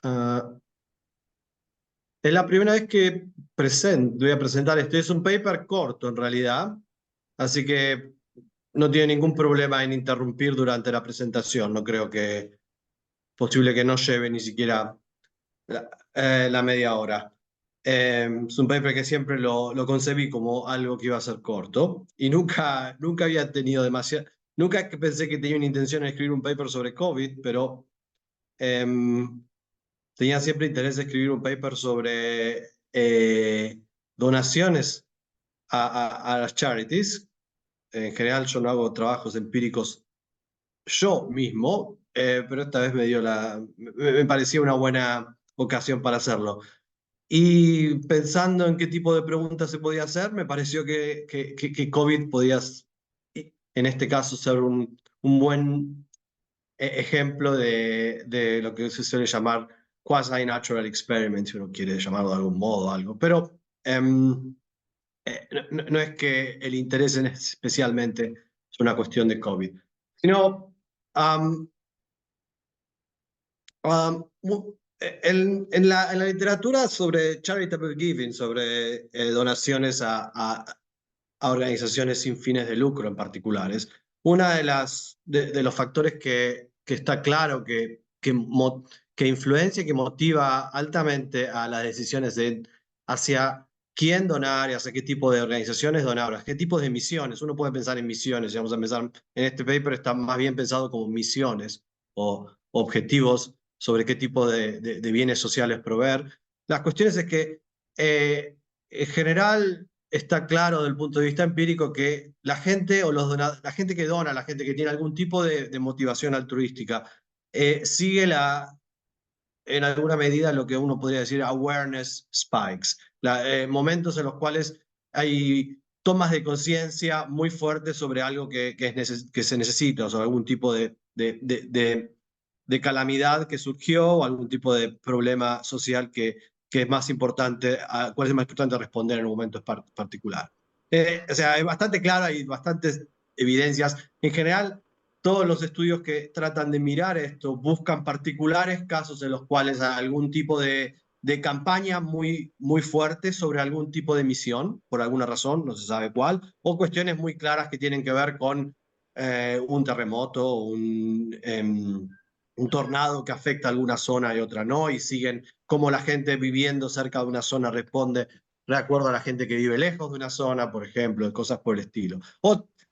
Ah, es la primera vez que voy a presentar esto. Es un paper corto en realidad, así que no tiene ningún problema en interrumpir durante la presentación. No creo que posible que no lleve ni siquiera la media hora. Es un paper que siempre lo concebí como algo que iba a ser corto y nunca había tenido demasiado, nunca que pensé que tenía una intención de escribir un paper sobre COVID, pero em, tenía siempre interés de escribir un paper sobre donaciones a las charities. En general yo no hago trabajos empíricos yo mismo, pero esta vez me parecía una buena ocasión para hacerlo. Y pensando en qué tipo de preguntas se podía hacer, me pareció que COVID podía, en este caso, ser un buen ejemplo de lo que se suele llamar quasi-natural experiment, si uno quiere llamarlo de algún modo o algo. Pero no es que el interés especialmente es una cuestión de COVID, sino um, en la literatura sobre charitable giving, sobre donaciones a organizaciones sin fines de lucro en particulares, una de los factores que está claro que influencia y que motiva altamente a las decisiones hacia quién donar y hacia qué tipo de organizaciones donar, hacia qué tipos de misiones. Uno puede pensar en misiones, y vamos a pensar en este paper está más bien pensado como misiones o objetivos sobre qué tipo de bienes sociales proveer. Las cuestiones es que en general está claro desde el punto de vista empírico que la gente o la gente que dona, la gente que tiene algún tipo de motivación altruística, sigue en alguna medida lo que uno podría decir awareness spikes, momentos en los cuales hay tomas de conciencia muy fuertes sobre algo que se necesita, o sobre algún tipo de calamidad que surgió o algún tipo de problema social que es más importante, cuál es más importante responder en un momento particular. O sea, es bastante claro, hay bastantes evidencias. En general, todos los estudios que tratan de mirar esto buscan particulares casos en los cuales hay algún tipo de campaña muy fuerte sobre algún tipo de misión, por alguna razón, no se sabe cuál, o cuestiones muy claras que tienen que ver con un terremoto, un tornado que afecta a alguna zona y otra no, y siguen cómo la gente viviendo cerca de una zona responde de acuerdo a la gente que vive lejos de una zona, por ejemplo, cosas por el estilo.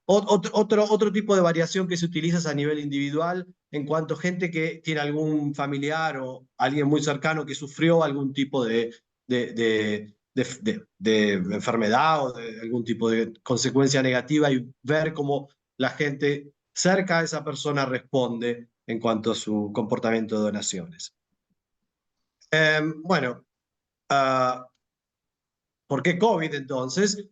Otro tipo de variación que se utiliza es a nivel individual, en cuanto a gente que tiene algún familiar o alguien muy cercano que sufrió algún tipo de enfermedad o de algún tipo de consecuencia negativa y ver cómo la gente cerca a esa persona responde en cuanto a su comportamiento de donaciones. Bueno, uh, ¿por qué COVID entonces?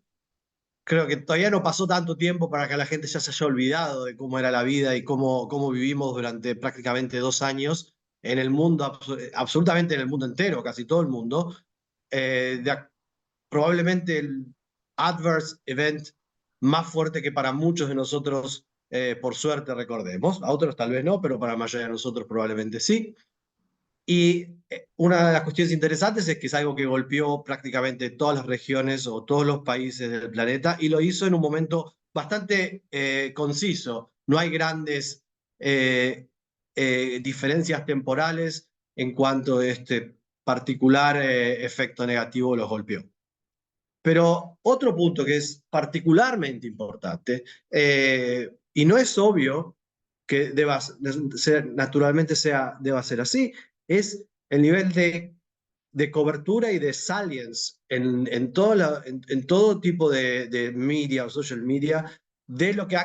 Creo que todavía no pasó tanto tiempo para que la gente ya se haya olvidado de cómo era la vida y cómo vivimos durante prácticamente 2 años en el mundo, absolutamente en el mundo entero, casi todo el mundo. Eh, de, Probablemente el adverse event más fuerte que para muchos de nosotros, por suerte, recordemos. A otros tal vez no, pero para la mayoría de nosotros probablemente sí. Y una de las cuestiones interesantes es que es algo que golpeó prácticamente todas las regiones o todos los países del planeta y lo hizo en un momento bastante conciso. No hay grandes diferencias temporales en cuanto a este particular efecto negativo los golpeó. Pero otro punto que es particularmente importante, y no es obvio que naturalmente deba ser así, es el nivel de cobertura y de salience en todo tipo de media o social media de lo que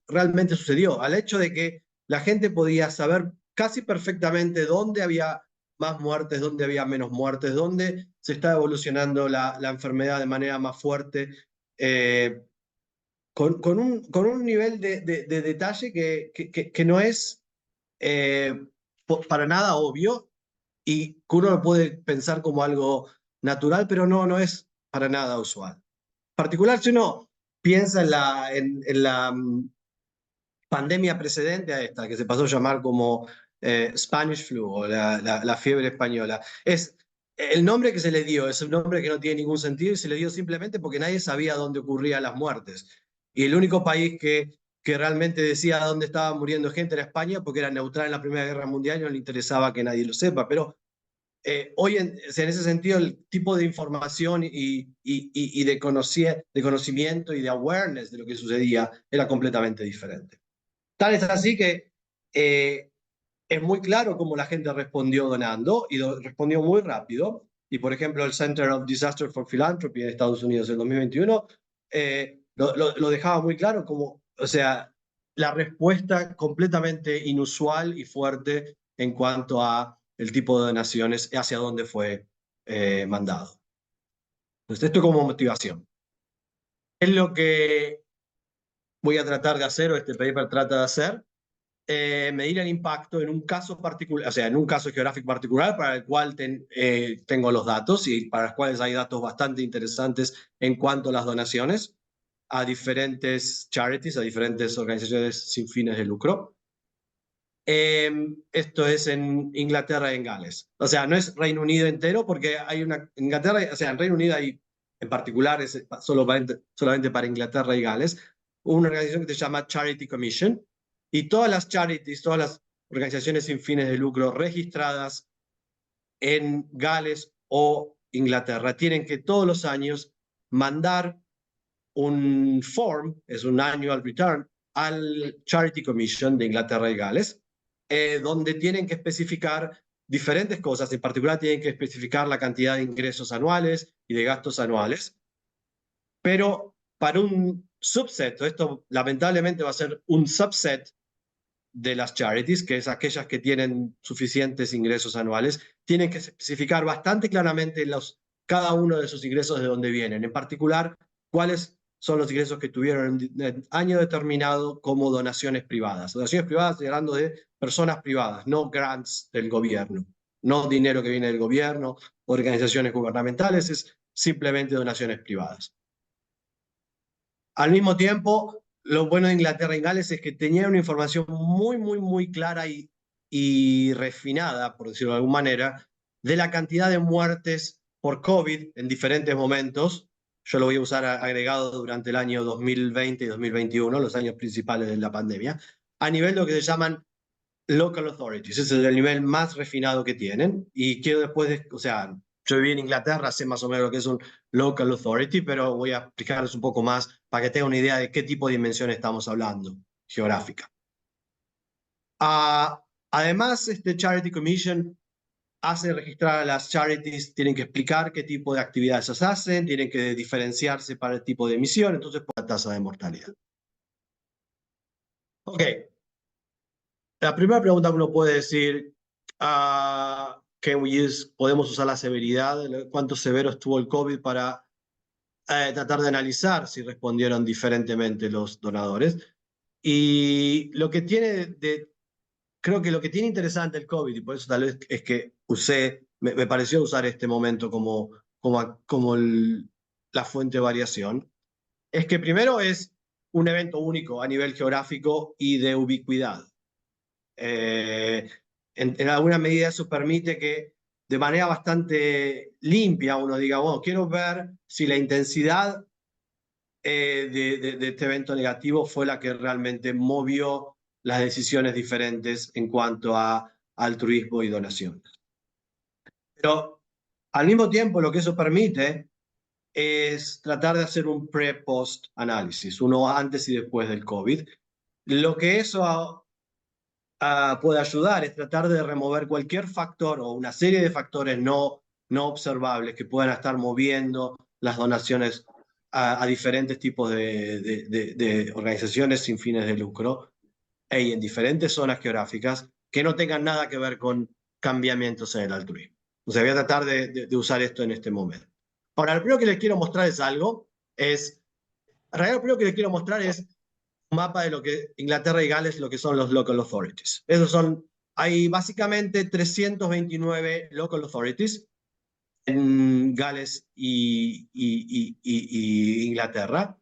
realmente sucedió, al hecho de que la gente podía saber casi perfectamente dónde había más muertes, dónde había menos muertes, dónde se está evolucionando la enfermedad de manera más fuerte, eh, con un nivel de detalle que no es para nada obvio y que uno lo puede pensar como algo natural, pero no es para nada usual. En particular, si uno piensa en la pandemia precedente a esta, que se pasó a llamar como Spanish flu o la fiebre española. El nombre que se le dio es un nombre que no tiene ningún sentido y se le dio simplemente porque nadie sabía dónde ocurrían las muertes. Y el único país que realmente decía dónde estaba muriendo gente era España, porque era neutral en la Primera Guerra Mundial y no le interesaba que nadie lo sepa. Pero o sea, en ese sentido, el tipo de información y de conocimiento y de awareness de lo que sucedía era completamente diferente. Tal es así que es muy claro cómo la gente respondió donando y respondió muy rápido. Y por ejemplo, el Center of Disaster for Philanthropy en Estados Unidos en 2021 lo dejaba muy claro como, o sea, la respuesta completamente inusual y fuerte en cuanto a el tipo de donaciones hacia dónde fue mandado. Entonces, esto como motivación. Es lo que voy a tratar de hacer, o este paper trata de hacer, medir el impacto en un caso particular, o sea, en un caso geográfico particular para el cual tengo los datos y para los cuales hay datos bastante interesantes en cuanto a las donaciones a diferentes charities, a diferentes organizaciones sin fines de lucro. Esto es en Inglaterra y en Gales. O sea, no es Reino Unido entero porque hay una... Inglaterra, o sea, en Reino Unido hay, en particular, es solamente para Inglaterra y Gales, una organización que se llama Charity Commission, y todas las charities, todas las organizaciones sin fines de lucro registradas en Gales o Inglaterra tienen que todos los años mandar un form, es un annual return, al Charity Commission de Inglaterra y Gales, donde tienen que especificar diferentes cosas. En particular, tienen que especificar la cantidad de ingresos anuales y de gastos anuales. Pero para un subset, esto lamentablemente va a ser un subset de las charities, que es aquellas que tienen suficientes ingresos anuales, tienen que especificar bastante claramente cada uno de esos ingresos de dónde vienen. En particular, cuáles son los ingresos que tuvieron en el año determinado como donaciones privadas. Donaciones privadas, estoy hablando de personas privadas, no grants del gobierno, no dinero que viene del gobierno, organizaciones gubernamentales, es simplemente donaciones privadas. Al mismo tiempo, lo bueno de Inglaterra y Gales es que tenía una información muy clara y refinada, por decirlo de alguna manera, de la cantidad de muertes por COVID en diferentes momentos. Yo lo voy a usar agregado durante el año 2020 y 2021, los años principales de la pandemia, a nivel de lo que se llaman local authorities. Ese es el nivel más refinado que tienen. Y quiero después, o sea, yo viví en Inglaterra, sé más o menos lo que es un local authority, pero voy a explicarles un poco más para que tengan una idea de qué tipo de dimensión estamos hablando, geográfica. Además, este Charity Commission hace registrar a las charities, tienen que explicar qué tipo de actividades hacen, tienen que diferenciarse para el tipo de emisión, entonces por la tasa de mortalidad. Ok, la primera pregunta que uno puede decir, podemos usar la severidad, cuánto severo estuvo el COVID para tratar de analizar si respondieron diferentemente los donadores. Y lo que creo que lo que tiene interesante el COVID, y por eso tal vez es que me pareció usar este momento como la fuente de variación, es que primero es un evento único a nivel geográfico y de ubicuidad. En alguna medida eso permite que de manera bastante limpia uno diga, bueno, quiero ver si la intensidad de este evento negativo fue la que realmente movió las decisiones diferentes en cuanto a altruismo y donaciones. Pero al mismo tiempo lo que eso permite es tratar de hacer un pre-post análisis, uno antes y después del COVID. Lo que eso puede ayudar es tratar de remover cualquier factor o una serie de factores no observables que puedan estar moviendo las donaciones a diferentes tipos de organizaciones sin fines de lucro y en diferentes zonas geográficas que no tengan nada que ver con cambiamientos en el altruismo. O sea, voy a tratar de usar esto en este momento. Ahora, lo primero que les quiero mostrar es algo, en realidad lo primero que les quiero mostrar es un mapa de lo que Inglaterra y Gales, lo que son los local authorities. Hay básicamente 329 local authorities en Gales y Inglaterra.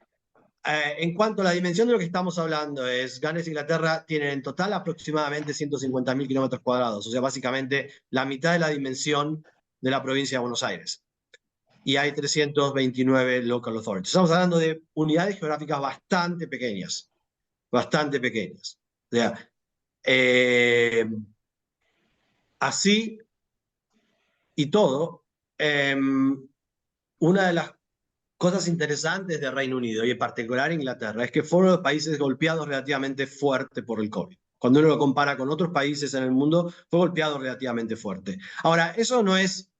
En cuanto a la dimensión de lo que estamos hablando, Gales e Inglaterra tienen en total aproximadamente 150.000 kilómetros cuadrados, o sea, básicamente la mitad de la dimensión de la provincia de Buenos Aires. Y hay 329 local authorities. Estamos hablando de unidades geográficas bastante pequeñas, bastante pequeñas. O sea, así y todo, una de las cosas interesantes de Reino Unido y en particular Inglaterra es que fueron los países golpeados relativamente fuerte por el COVID. Cuando uno lo compara con otros países en el mundo, fue golpeado relativamente fuerte. Ahora, eso no es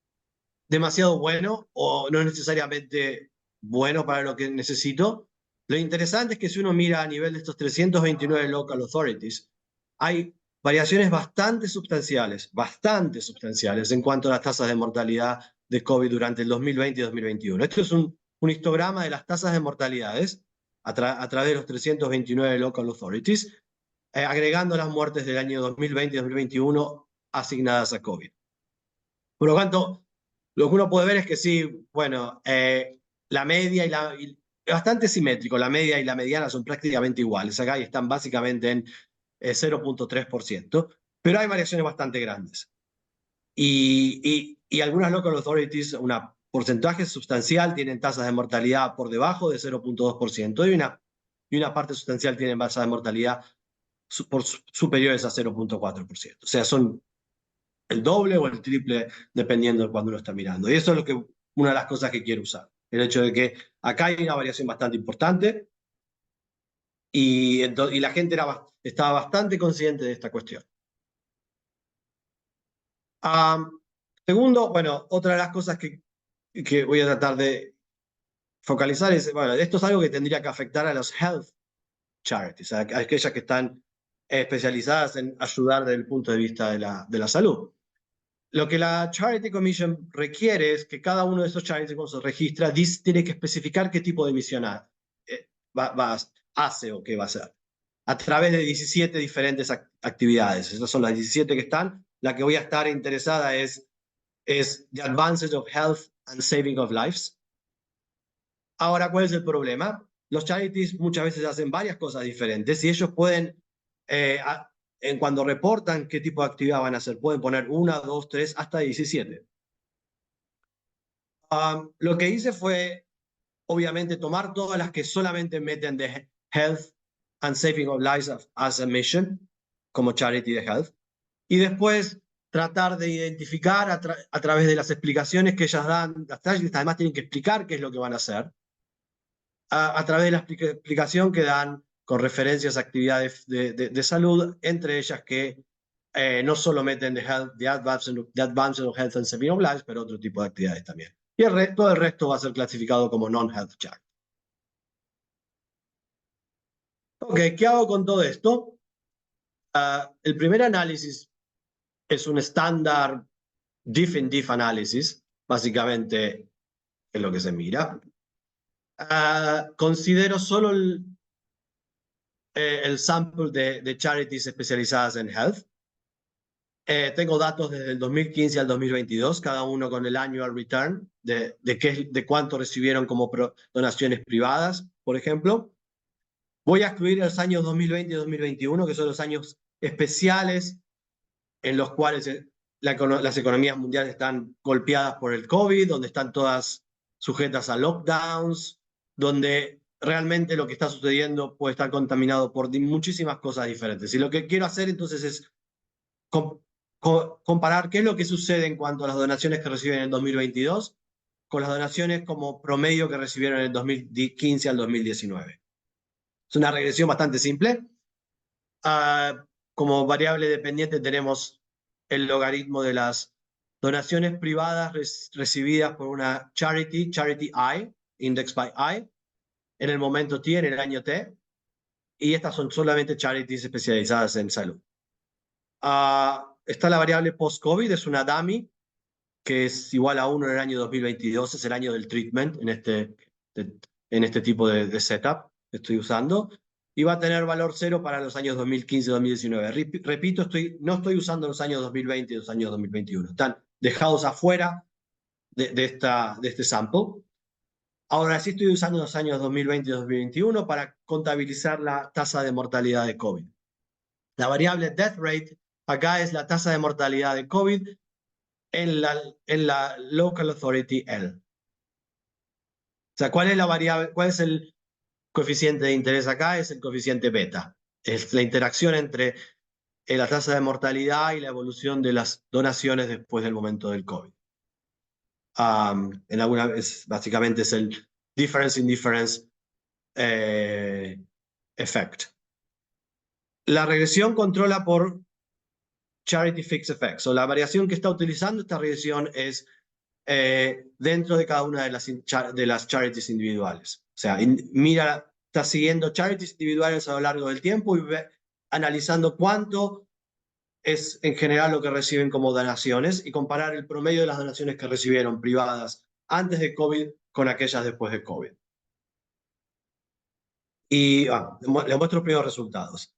demasiado bueno o no es necesariamente bueno para lo que necesito. Lo interesante es que si uno mira a nivel de estos 329 local authorities, hay variaciones bastante sustanciales en cuanto a las tasas de mortalidad de COVID durante el 2020 y 2021. Esto es un histograma de las tasas de mortalidades a través de los 329 local authorities, agregando las muertes del año 2020 y 2021 asignadas a COVID. Por lo tanto, lo que uno puede ver es que sí, bueno, la media y bastante simétrico, la media y la mediana son prácticamente iguales acá y están básicamente en 0.3%, pero hay variaciones bastante grandes. Y algunas local authorities, un porcentaje sustancial, tienen tasas de mortalidad por debajo de 0.2% y una parte sustancial tienen tasas de mortalidad superiores a 0.4%. O sea, son el doble o el triple, dependiendo de cuando uno está mirando. Y eso es una de las cosas que quiero usar. El hecho de que acá hay una variación bastante importante y la gente estaba bastante consciente de esta cuestión. Segundo, bueno, otra de las cosas que voy a tratar de focalizar es, bueno, esto es algo que tendría que afectar a los health charities, a aquellas que están especializadas en ayudar desde el punto de vista de la salud. Lo que la Charity Commission requiere es que cada uno de esos charities, cuando se registra, tiene que especificar qué tipo de misión hace o qué va a hacer, a través de 17 diferentes actividades. Esas son las 17 que están. La que voy a estar interesada es The Advances of Health and Saving of Lives. Ahora, ¿cuál es el problema? Los charities muchas veces hacen varias cosas diferentes y ellos pueden, en cuando reportan qué tipo de actividad van a hacer, pueden poner 1, 2, 3, hasta 17. Lo que hice fue, obviamente, tomar todas las que solamente meten de Health and Saving of Lives as a mission, como charity de health, y después tratar de identificar a través de las explicaciones que ellas dan, las charities además tienen que explicar qué es lo que van a hacer, a través de la explicación que dan con referencias a actividades de salud, entre ellas que no solo meten the advancement of health and saving of lives, pero otro tipo de actividades también. Y todo el resto va a ser clasificado como non-health charity. Ok, ¿qué hago con todo esto? El primer análisis es un estándar diff in diff análisis, básicamente es lo que se mira. Considero solo el sample de charities especializadas en health. Tengo datos desde el 2015 al 2022, cada uno con el annual return de cuánto recibieron como donaciones privadas, por ejemplo. Voy a excluir los años 2020 y 2021, que son los años especiales en los cuales las economías mundiales están golpeadas por el COVID, donde están todas sujetas a lockdowns, donde realmente lo que está sucediendo puede estar contaminado por muchísimas cosas diferentes. Y lo que quiero hacer entonces es comparar qué es lo que sucede en cuanto a las donaciones que reciben en el 2022 con las donaciones como promedio que recibieron en el 2015 al 2019. Es una regresión bastante simple. Como variable dependiente tenemos el logaritmo de las donaciones privadas recibidas por una charity I, index by I, en el momento T, en el año T, y estas son solamente charities especializadas en salud. Está la variable post-COVID, es una dummy, que es igual a 1 en el año 2022, es el año del treatment en este tipo de setup que estoy usando, y va a tener valor 0 para los años 2015 y 2019. Repito, no estoy usando los años 2020 y los años 2021, están dejados afuera de este sample. Ahora sí estoy usando los años 2020 y 2021 para contabilizar la tasa de mortalidad de COVID. La variable death rate acá es la tasa de mortalidad de COVID en la Local Authority L. O sea, ¿cuál es la variable, cuál es el coeficiente de interés acá? Es el coeficiente beta. Es la interacción entre la tasa de mortalidad y la evolución de las donaciones después del momento del COVID. En alguna vez, básicamente es el difference in difference effect. La regresión controla por Charity Fixed Effects, o la variación que está utilizando esta regresión es dentro de cada una de las charities individuales. O sea, mira, está siguiendo charities individuales a lo largo del tiempo y analizando cuánto es en general lo que reciben como donaciones y comparar el promedio de las donaciones que recibieron privadas antes de COVID con aquellas después de COVID. Y les muestro los primeros resultados.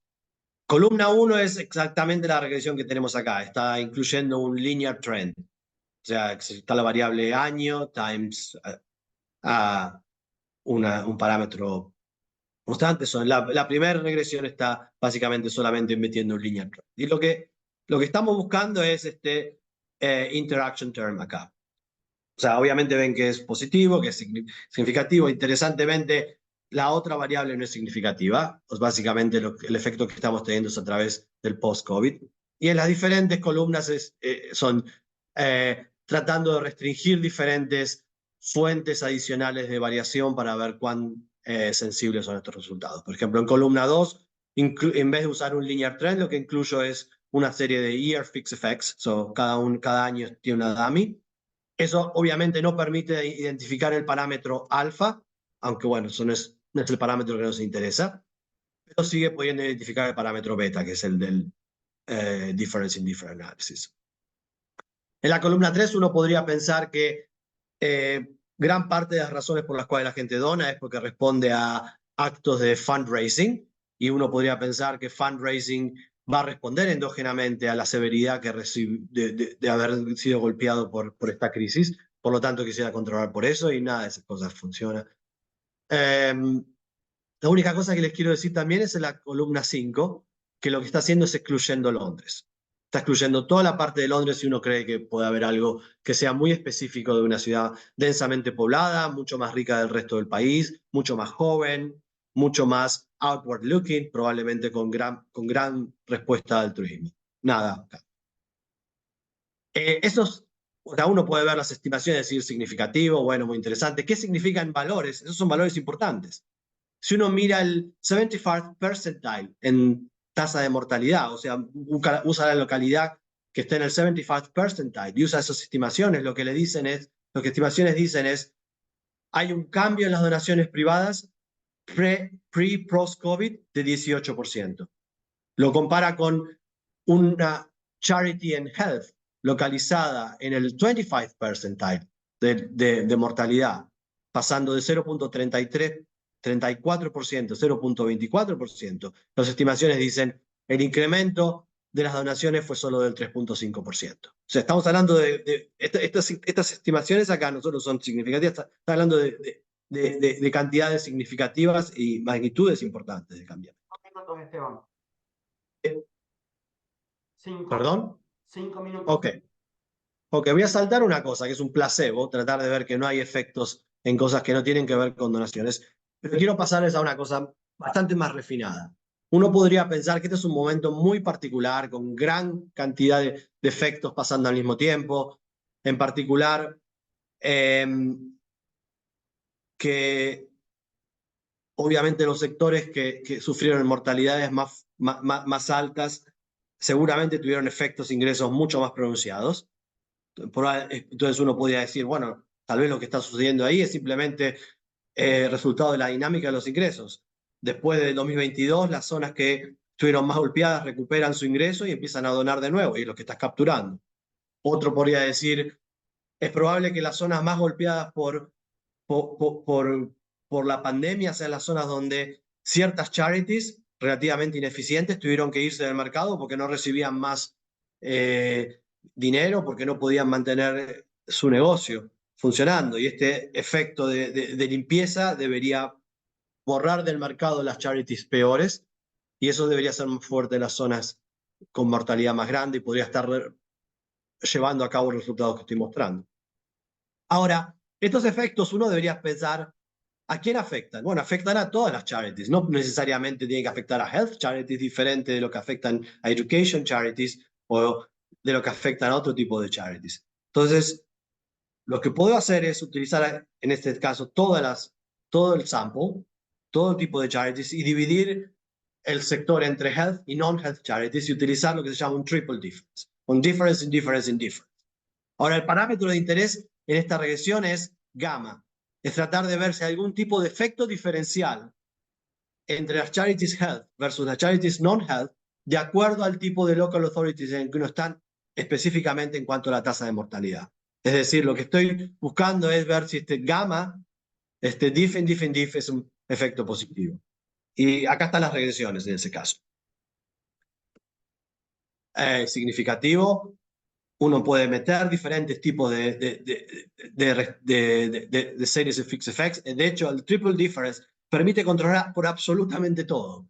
Columna 1 es exactamente la regresión que tenemos acá. Está incluyendo un linear trend. O sea, está la variable año times un parámetro constante. La primera regresión está básicamente solamente metiendo un linear trend. Y lo que estamos buscando es este interaction term acá. O sea, obviamente ven que es positivo, que es significativo. Interesantemente, la otra variable no es significativa. Pues básicamente el efecto que estamos teniendo es a través del post-COVID. Y en las diferentes columnas son tratando de restringir diferentes fuentes adicionales de variación para ver cuán sensibles son estos resultados. Por ejemplo, en columna 2, en vez de usar un linear trend, lo que incluyo es una serie de year fixed effects. Cada año tiene una dummy. Eso obviamente no permite identificar el parámetro alfa, aunque bueno, eso no es el parámetro que nos interesa, pero sigue pudiendo identificar el parámetro beta, que es el del difference in difference analysis. En la columna 3 uno podría pensar que gran parte de las razones por las cuales la gente dona es porque responde a actos de fundraising, y uno podría pensar que fundraising va a responder endógenamente a la severidad que recibe de haber sido golpeado por esta crisis. Por lo tanto, quisiera controlar por eso y nada de esas cosas funciona. La única cosa que les quiero decir también es en la columna 5, que lo que está haciendo es excluyendo Londres. Está excluyendo toda la parte de Londres si uno cree que puede haber algo que sea muy específico de una ciudad densamente poblada, mucho más rica del resto del país, mucho más joven, mucho más outward looking, probablemente con gran respuesta al turismo. Nada. Uno puede ver las estimaciones, decir significativo, bueno, muy interesante. ¿Qué significan valores? Esos son valores importantes. Si uno mira el 75th percentile en tasa de mortalidad, o sea, usa la localidad que está en el 75th percentile y usa esas estimaciones, lo que estimaciones dicen es, hay un cambio en las donaciones privadas pre-post-COVID de 18%. Lo compara con una charity and health localizada en el 25th percentile de mortalidad, pasando de 0.34%, 0.24%. Las estimaciones dicen el incremento de las donaciones fue solo del 3.5%. O sea, estamos hablando de estas estimaciones acá no solo son significativas, está hablando de cantidades significativas y magnitudes importantes de cambiar. ¿Perdón? 5 minutos. Ok. Ok, voy a saltar una cosa, que es un placebo, tratar de ver que no hay efectos en cosas que no tienen que ver con donaciones. Pero quiero pasarles a una cosa bastante más refinada. Uno podría pensar que este es un momento muy particular, con gran cantidad de efectos pasando al mismo tiempo. En particular, que obviamente los sectores que sufrieron mortalidades más altas seguramente tuvieron efectos ingresos mucho más pronunciados. Entonces uno podría decir, bueno, tal vez lo que está sucediendo ahí es simplemente resultado de la dinámica de los ingresos. Después del 2022, las zonas que estuvieron más golpeadas recuperan su ingreso y empiezan a donar de nuevo, y es lo que estás capturando. Otro podría decir, es probable que las zonas más golpeadas por la pandemia sean las zonas donde ciertas charities relativamente ineficientes tuvieron que irse del mercado porque no recibían más dinero, porque no podían mantener su negocio. funcionando y este efecto de limpieza debería borrar del mercado las charities peores y eso debería ser más fuerte en las zonas con mortalidad más grande y podría estar llevando a cabo los resultados que estoy mostrando. Ahora, estos efectos uno debería pensar ¿a quién afectan? Bueno, afectan a todas las charities, no necesariamente tienen que afectar a health charities diferente de lo que afectan a education charities o de lo que afectan a otro tipo de charities. Entonces, lo que puedo hacer es utilizar, en este caso, todo el sample, todo tipo de charities y dividir el sector entre health y non-health charities y utilizar lo que se llama un triple difference, un difference in difference in difference. Ahora, el parámetro de interés en esta regresión es gamma, es tratar de ver si hay algún tipo de efecto diferencial entre las charities health versus las charities non-health, de acuerdo al tipo de local authorities en que uno está específicamente en cuanto a la tasa de mortalidad. Es decir, lo que estoy buscando es ver si este gamma, este diff in diff es un efecto positivo. Y acá están las regresiones en ese caso. Significativo, uno puede meter diferentes tipos de series de fixed effects. De hecho, el triple difference permite controlar por absolutamente todo.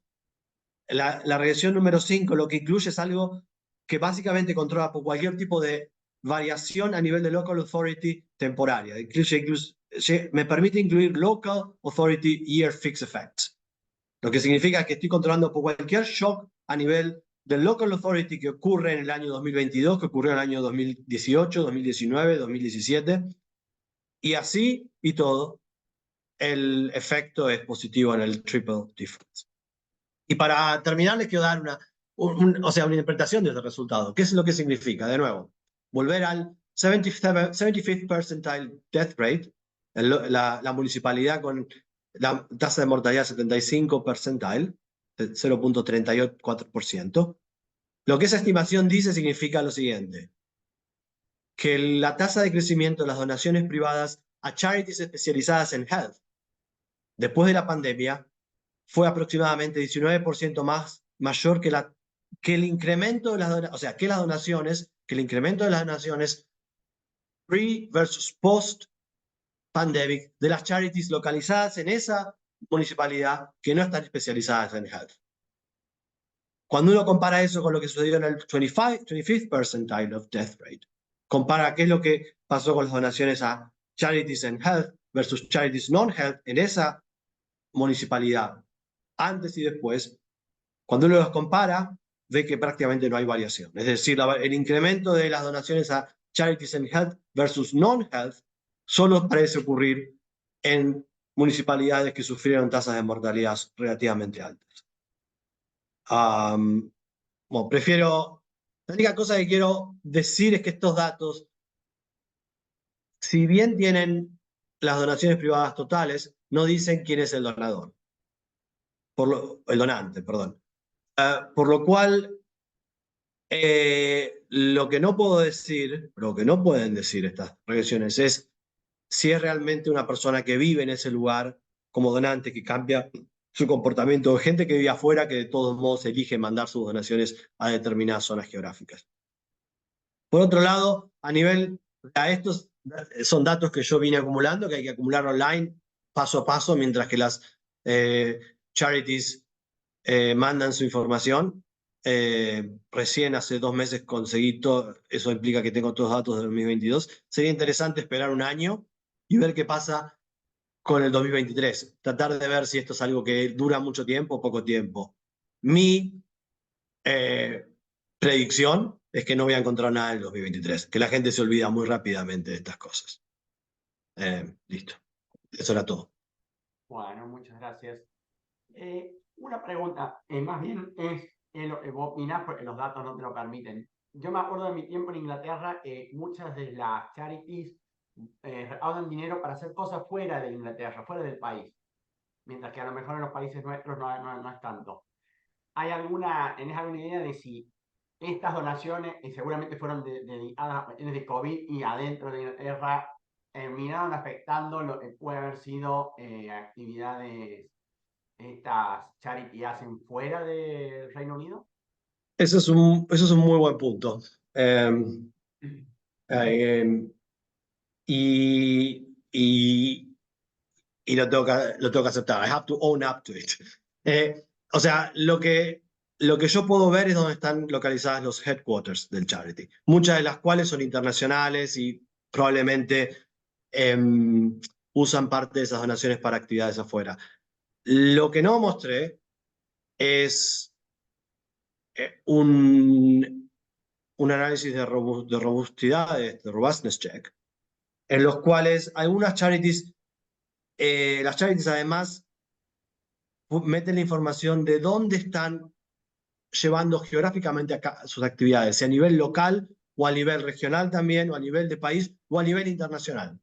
La regresión número 5 lo que incluye es algo que básicamente controla por cualquier tipo de variación a nivel de local authority temporaria. Me permite incluir local authority year fixed effects. Lo que significa que estoy controlando por cualquier shock a nivel del local authority que ocurre en el año 2022, que ocurrió en el año 2018, 2019, 2017, y así y todo, el efecto es positivo en el triple difference. Y para terminar, les quiero dar una interpretación de este resultado. ¿Qué es lo que significa? De nuevo, volver al 75th percentile death rate, la municipalidad con la tasa de mortalidad 75 percentile, 0.34%. Lo que esa estimación dice significa lo siguiente, que la tasa de crecimiento de las donaciones privadas a charities especializadas en health después de la pandemia fue aproximadamente 19% mayor que el incremento de las donaciones, o sea, que el incremento de las donaciones pre versus post pandemic de las charities localizadas en esa municipalidad que no están especializadas en health. Cuando uno compara eso con lo que sucedió en el 25th percentile of death rate, compara qué es lo que pasó con las donaciones a charities en health versus charities non-health en esa municipalidad, antes y después, cuando uno los compara, ve que prácticamente no hay variación. Es decir, el incremento de las donaciones a charities en health versus non-health solo parece ocurrir en municipalidades que sufrieron tasas de mortalidad relativamente altas. Bueno, la única cosa que quiero decir es que estos datos, si bien tienen las donaciones privadas totales, no dicen quién es el donador. El donante, perdón. Por lo cual, lo que no puedo decir, lo que no pueden decir estas regresiones es si es realmente una persona que vive en ese lugar como donante, que cambia su comportamiento, de gente que vive afuera que de todos modos elige mandar sus donaciones a determinadas zonas geográficas. Por otro lado, estos son datos que yo vine acumulando, que hay que acumular online paso a paso, mientras que las charities mandan su información. Recién hace 2 meses conseguí todo, eso implica que tengo todos los datos del 2022. Sería interesante esperar un año y ver qué pasa con el 2023. Tratar de ver si esto es algo que dura mucho tiempo o poco tiempo. Mi predicción es que no voy a encontrar nada en el 2023, que la gente se olvida muy rápidamente de estas cosas. Listo. Eso era todo. Bueno, muchas gracias. Una pregunta, más bien es, vos opinás porque los datos no te lo permiten. Yo me acuerdo de mi tiempo en Inglaterra, muchas de las charities recaudan dinero para hacer cosas fuera de Inglaterra, fuera del país, mientras que a lo mejor en los países nuestros no es tanto. ¿Tenés alguna idea de si estas donaciones, y seguramente fueron dedicadas a cuestiones de COVID y adentro de Inglaterra, terminaron afectando lo que puede haber sido actividades estas charity hacen fuera del Reino Unido? Eso es un muy buen punto. y lo tengo que aceptar. I have to own up to it. O sea, lo que yo puedo ver es dónde están localizadas los headquarters del charity, muchas de las cuales son internacionales y probablemente usan parte de esas donaciones para actividades afuera. Lo que no mostré es un análisis de robustidad, de robustness check, en los cuales algunas charities, las charities además meten la información de dónde están llevando geográficamente sus actividades, sea a nivel local o a nivel regional también, o a nivel de país o a nivel internacional.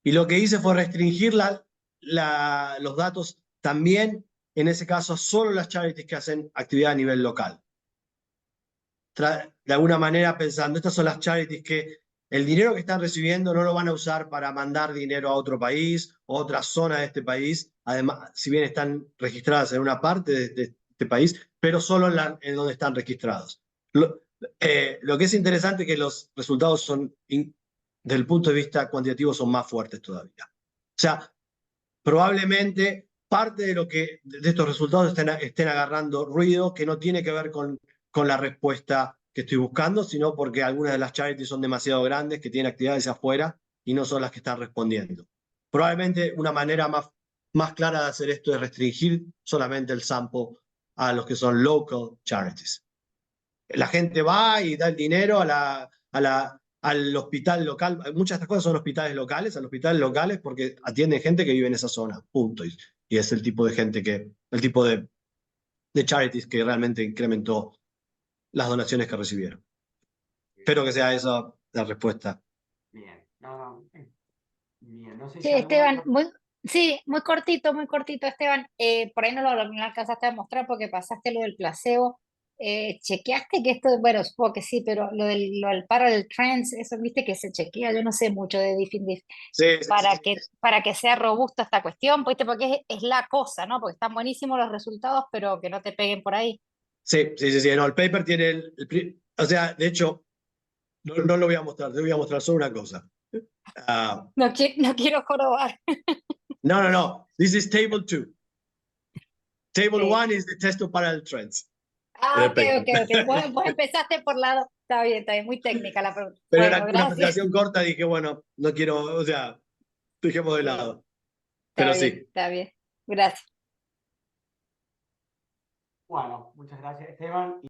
Y lo que hice fue restringir los datos también, en ese caso, solo las charities que hacen actividad a nivel local. De alguna manera pensando, estas son las charities que el dinero que están recibiendo no lo van a usar para mandar dinero a otro país o otra zona de este país, además, si bien están registradas en una parte de este país, pero solo en donde están registrados. Lo que es interesante es que los resultados son, desde el punto de vista cuantitativo, son más fuertes todavía. O sea, probablemente parte de estos resultados estén agarrando ruido que no tiene que ver con la respuesta que estoy buscando, sino porque algunas de las charities son demasiado grandes, que tienen actividades afuera y no son las que están respondiendo. Probablemente una manera más clara de hacer esto es restringir solamente el sample a los que son local charities. La gente va y da el dinero al hospital local. Muchas de estas cosas son hospitales locales, a los hospitales locales porque atienden gente que vive en esa zona, punto. Y es el tipo de gente el tipo de charities que realmente incrementó las donaciones que recibieron. Espero que sea esa la respuesta. Bien, no, bien, no sé Sí, si alguno Esteban, sí, muy cortito, Esteban. Por ahí no alcanzaste a mostrar porque pasaste lo del placebo. ¿Chequeaste que esto, bueno, supongo que sí, pero lo del parallel trends, eso viste que se chequea, yo no sé mucho de Sí, sí, sí, sí. para que sea robusta esta cuestión, ¿viste? Porque es la cosa, ¿no? Porque están buenísimos los resultados, pero que no te peguen por ahí. Sí, sí, sí, sí. No, el paper tiene o sea, de hecho, no lo voy a mostrar, te voy a mostrar solo una cosa. No quiero jorobar. No. This is table 2. Table Sí. 1 is the test of parallel trends. Ah, Del ok, paper. ok. Vos empezaste por lado. Está bien, muy técnica la pregunta. Pero Bueno, era una gracias. presentación corta, dije, bueno, no quiero, o sea, dejemos de Sí, lado. Pero sí. está bien. Gracias. Bueno, muchas gracias, Esteban.